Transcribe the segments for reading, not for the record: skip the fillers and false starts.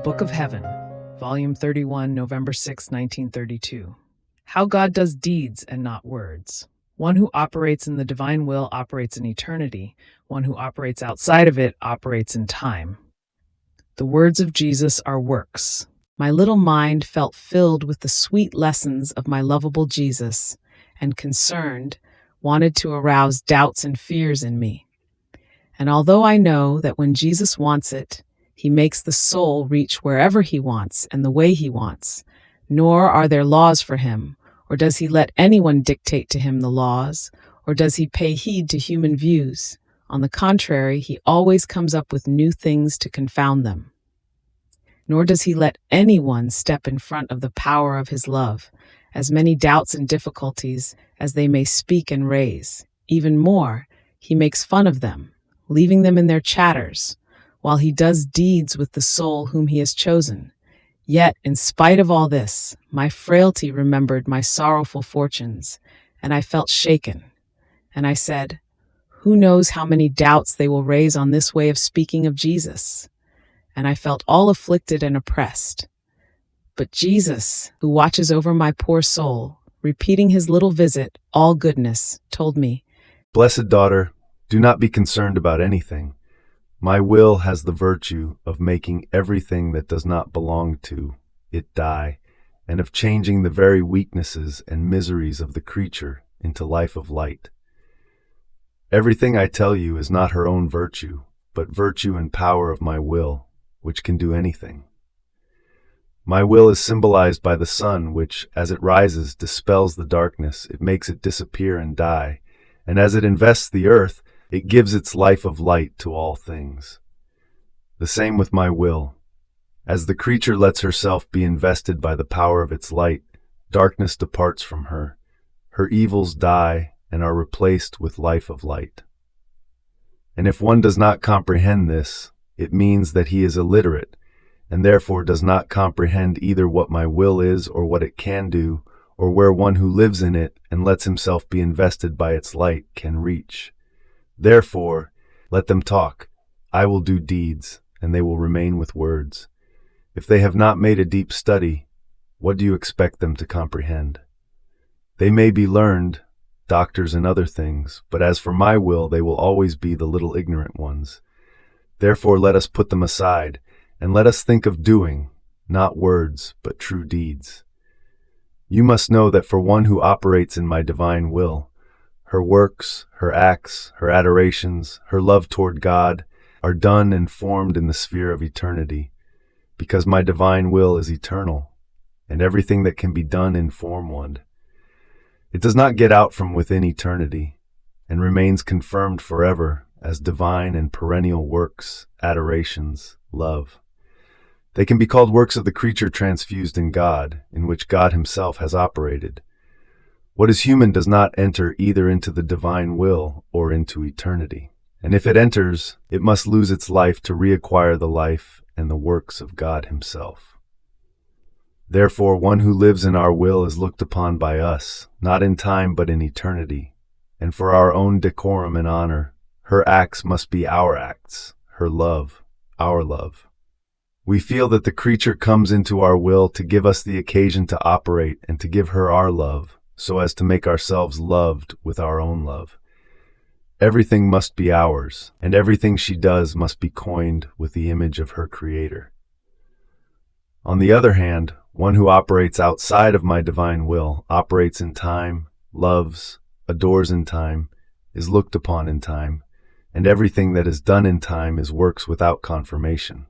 Book of Heaven, Volume 31, November 6, 1932. How God does deeds and not words. One who operates in the divine will operates in eternity. One who operates outside of it operates in time. The words of Jesus are works. My little mind felt filled with the sweet lessons of my lovable Jesus, and concerned, wanted to arouse doubts and fears in me. And although I know that when Jesus wants it, he makes the soul reach wherever he wants and the way he wants, nor are there laws for him, or does he let anyone dictate to him the laws, or does he pay heed to human views. On the contrary, he always comes up with new things to confound them. Nor does he let anyone step in front of the power of his love, as many doubts and difficulties as they may speak and raise. Even more, he makes fun of them, leaving them in their chatters, while he does deeds with the soul whom he has chosen. Yet, in spite of all this, my frailty remembered my sorrowful fortunes, and I felt shaken. And I said, who knows how many doubts they will raise on this way of speaking of Jesus? And I felt all afflicted and oppressed. But Jesus, who watches over my poor soul, repeating his little visit, all goodness, told me, Blessed daughter, do not be concerned about anything. My will has the virtue of making everything that does not belong to it die, and of changing the very weaknesses and miseries of the creature into life of light. Everything I tell you is not her own virtue, but virtue and power of my will, which can do anything. My will is symbolized by the sun, which, as it rises, dispels the darkness, it makes it disappear and die, and as it invests the earth, it gives its life of light to all things. The same with my will. As the creature lets herself be invested by the power of its light, darkness departs from her. Her evils die and are replaced with life of light. And if one does not comprehend this, it means that he is illiterate, and therefore does not comprehend either what my will is or what it can do, or where one who lives in it and lets himself be invested by its light can reach. Therefore, let them talk. I will do deeds, and they will remain with words. If they have not made a deep study, what do you expect them to comprehend? They may be learned, doctors and other things, but as for my will, they will always be the little ignorant ones. Therefore, let us put them aside, and let us think of doing, not words, but true deeds. You must know that for one who operates in my divine will, her works, her acts, her adorations, her love toward God are done and formed in the sphere of eternity, because my divine will is eternal, and everything that can be done in form one. It does not get out from within eternity, and remains confirmed forever as divine and perennial works, adorations, love. They can be called works of the creature transfused in God, in which God himself has operated. What is human does not enter either into the divine will or into eternity. And if it enters, it must lose its life to reacquire the life and the works of God himself. Therefore, one who lives in our will is looked upon by us, not in time but in eternity. And for our own decorum and honor, her acts must be our acts, her love, our love. We feel that the creature comes into our will to give us the occasion to operate and to give her our love, so as to make ourselves loved with our own love. Everything must be ours, and everything she does must be coined with the image of her Creator. On the other hand, one who operates outside of my divine will operates in time, loves, adores in time, is looked upon in time, and everything that is done in time is works without confirmation.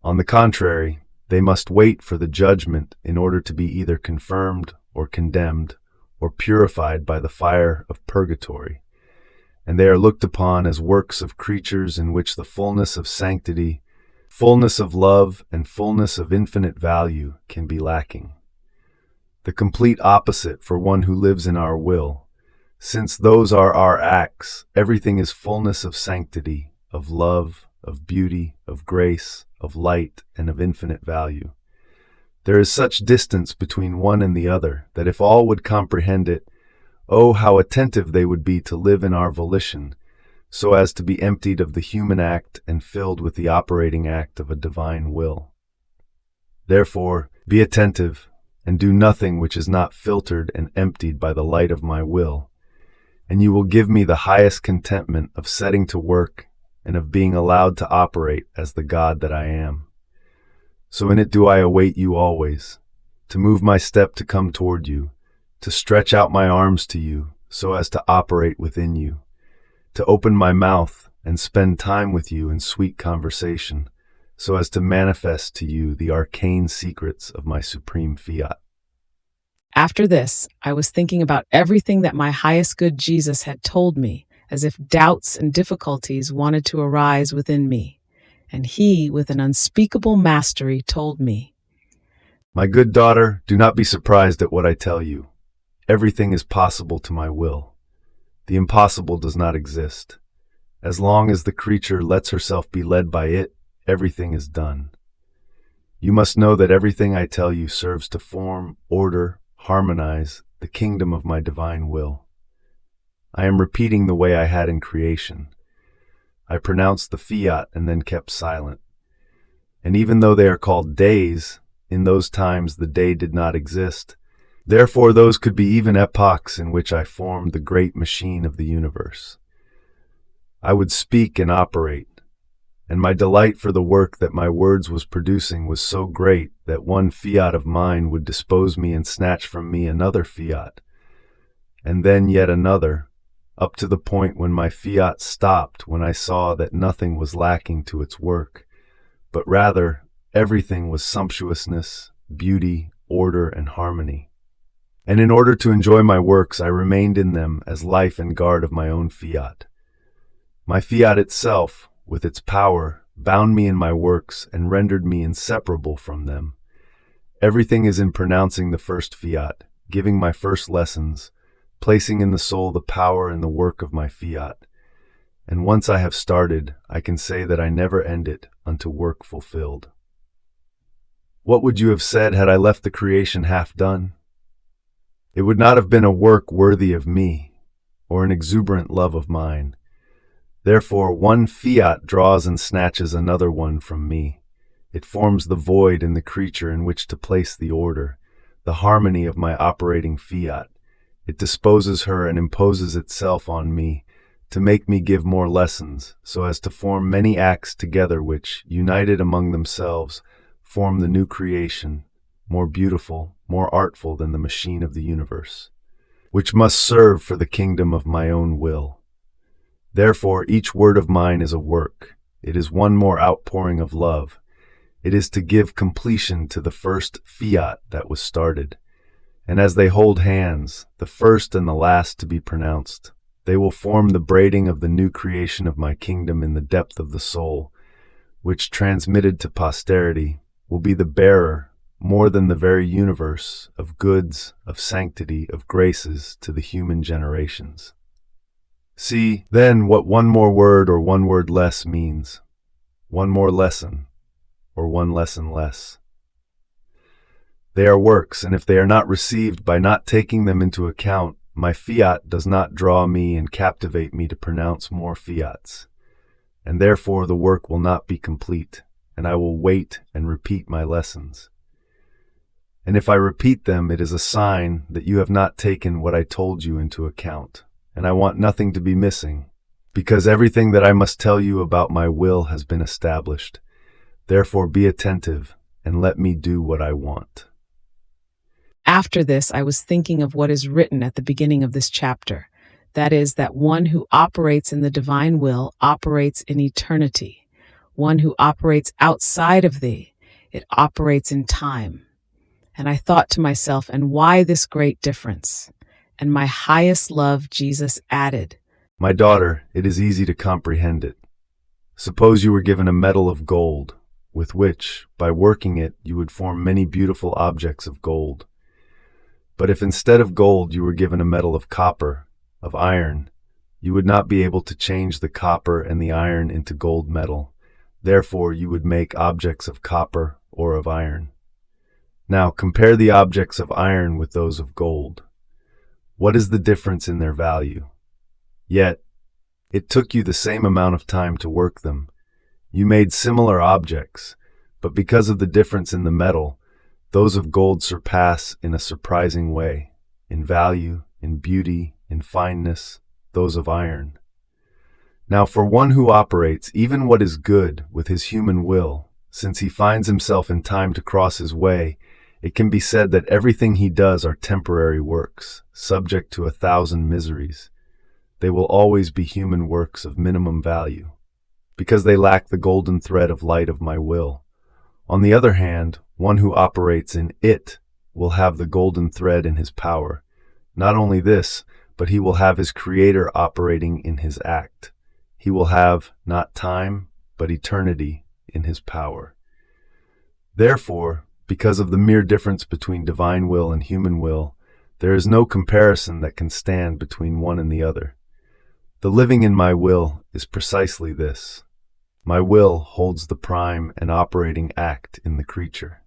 On the contrary, they must wait for the judgment in order to be either confirmed or condemned, or purified by the fire of purgatory, and they are looked upon as works of creatures in which the fullness of sanctity, fullness of love, and fullness of infinite value can be lacking. The complete opposite for one who lives in our will. Since those are our acts, everything is fullness of sanctity, of love, of beauty, of grace, of light, and of infinite value. There is such distance between one and the other that if all would comprehend it, oh, how attentive they would be to live in our volition, so as to be emptied of the human act and filled with the operating act of a divine will. Therefore, be attentive, and do nothing which is not filtered and emptied by the light of my will, and you will give me the highest contentment of setting to work and of being allowed to operate as the God that I am. So in it do I await you always, to move my step to come toward you, to stretch out my arms to you so as to operate within you, to open my mouth and spend time with you in sweet conversation, so as to manifest to you the arcane secrets of my supreme fiat. After this, I was thinking about everything that my highest good Jesus had told me, as if doubts and difficulties wanted to arise within me. And he, with an unspeakable mastery, told me, My good daughter, do not be surprised at what I tell you. Everything is possible to my will. The impossible does not exist. As long as the creature lets herself be led by it, everything is done. You must know that everything I tell you serves to form, order, harmonize the kingdom of my divine will. I am repeating the way I had in creation. I pronounced the fiat and then kept silent. And even though they are called days, in those times the day did not exist. Therefore those could be even epochs in which I formed the great machine of the universe. I would speak and operate, and my delight for the work that my words was producing was so great that one fiat of mine would dispose me and snatch from me another fiat, and then yet another, up to the point when my fiat stopped when I saw that nothing was lacking to its work, but rather everything was sumptuousness, beauty, order, and harmony. And in order to enjoy my works, I remained in them as life and guard of my own fiat. My fiat itself, with its power, bound me in my works and rendered me inseparable from them. Everything is in pronouncing the first fiat, giving my first lessons, placing in the soul the power and the work of my fiat. And once I have started, I can say that I never end it unto work fulfilled. What would you have said had I left the creation half done? It would not have been a work worthy of me, or an exuberant love of mine. Therefore, one fiat draws and snatches another one from me. It forms the void in the creature in which to place the order, the harmony of my operating fiat. It disposes her and imposes itself on me, to make me give more lessons, so as to form many acts together which, united among themselves, form the new creation, more beautiful, more artful than the machine of the universe, which must serve for the kingdom of my own will. Therefore, each word of mine is a work. It is one more outpouring of love. It is to give completion to the first fiat that was started. And as they hold hands, the first and the last to be pronounced, they will form the braiding of the new creation of my kingdom in the depth of the soul, which, transmitted to posterity, will be the bearer, more than the very universe, of goods, of sanctity, of graces to the human generations. See, then, what one more word or one word less means. One more lesson, or one lesson less. They are works, and if they are not received by not taking them into account, my fiat does not draw me and captivate me to pronounce more fiats, and therefore the work will not be complete, and I will wait and repeat my lessons. And if I repeat them, it is a sign that you have not taken what I told you into account, and I want nothing to be missing, because everything that I must tell you about my will has been established. Therefore be attentive, and let me do what I want. After this, I was thinking of what is written at the beginning of this chapter. That is, that one who operates in the divine will operates in eternity. One who operates outside of thee, it operates in time. And I thought to myself, and why this great difference? And my highest love, Jesus added, My daughter, it is easy to comprehend it. Suppose you were given a medal of gold, with which, by working it, you would form many beautiful objects of gold. But if instead of gold you were given a metal of copper, of iron, you would not be able to change the copper and the iron into gold metal. Therefore you would make objects of copper or of iron. Now compare the objects of iron with those of gold. What is the difference in their value? Yet, it took you the same amount of time to work them. You made similar objects, but because of the difference in the metal, those of gold surpass in a surprising way, in value, in beauty, in fineness, those of iron. Now, for one who operates even what is good with his human will, since he finds himself in time to cross his way, it can be said that everything he does are temporary works, subject to 1,000 miseries. They will always be human works of minimum value, because they lack the golden thread of light of my will. On the other hand, one who operates in it will have the golden thread in his power. Not only this, but he will have his Creator operating in his act. He will have not time, but eternity in his power. Therefore, because of the mere difference between divine will and human will, there is no comparison that can stand between one and the other. The living in my will is precisely this. My will holds the prime and operating act in the creature.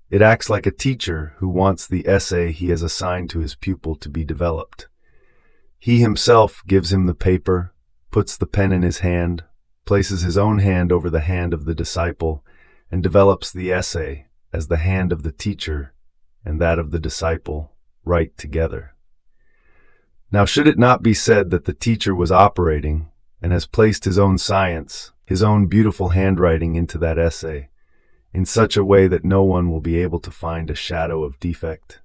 It acts like a teacher who wants the essay he has assigned to his pupil to be developed. He himself gives him the paper, puts the pen in his hand, places his own hand over the hand of the disciple, and develops the essay as the hand of the teacher and that of the disciple write together. Now, should it not be said that the teacher was operating and has placed his own science, his own beautiful handwriting into that essay, in such a way that no one will be able to find a shadow of defect?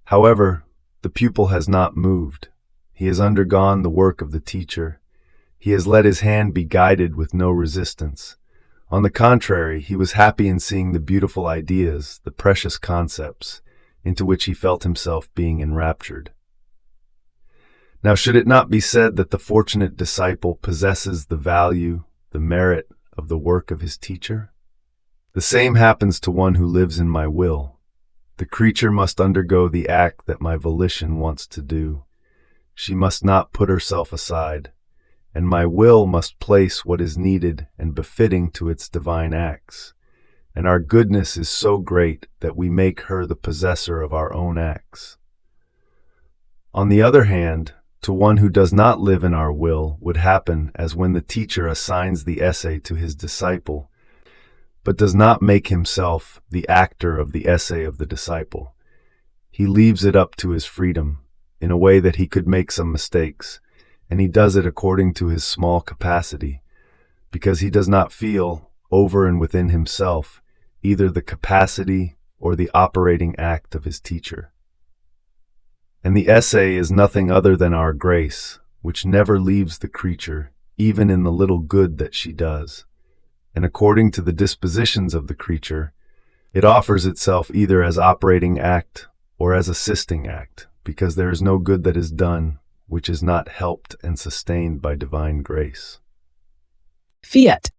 However, the pupil has not moved. He has undergone the work of the teacher. He has let his hand be guided with no resistance. On the contrary, he was happy in seeing the beautiful ideas, the precious concepts, into which he felt himself being enraptured. Now, should it not be said that the fortunate disciple possesses the value, the merit of the work of his teacher? The same happens to one who lives in my will. The creature must undergo the act that my volition wants to do. She must not put herself aside, and my will must place what is needed and befitting to its divine acts. And our goodness is so great that we make her the possessor of our own acts. On the other hand, to one who does not live in our will would happen as when the teacher assigns the essay to his disciple, but does not make himself the actor of the essay of the disciple. He leaves it up to his freedom, in a way that he could make some mistakes, and he does it according to his small capacity, because he does not feel, over and within himself, either the capacity or the operating act of his teacher. And the essay is nothing other than our grace, which never leaves the creature, even in the little good that she does. And according to the dispositions of the creature, it offers itself either as operating act or as assisting act, because there is no good that is done which is not helped and sustained by divine grace. Fiat.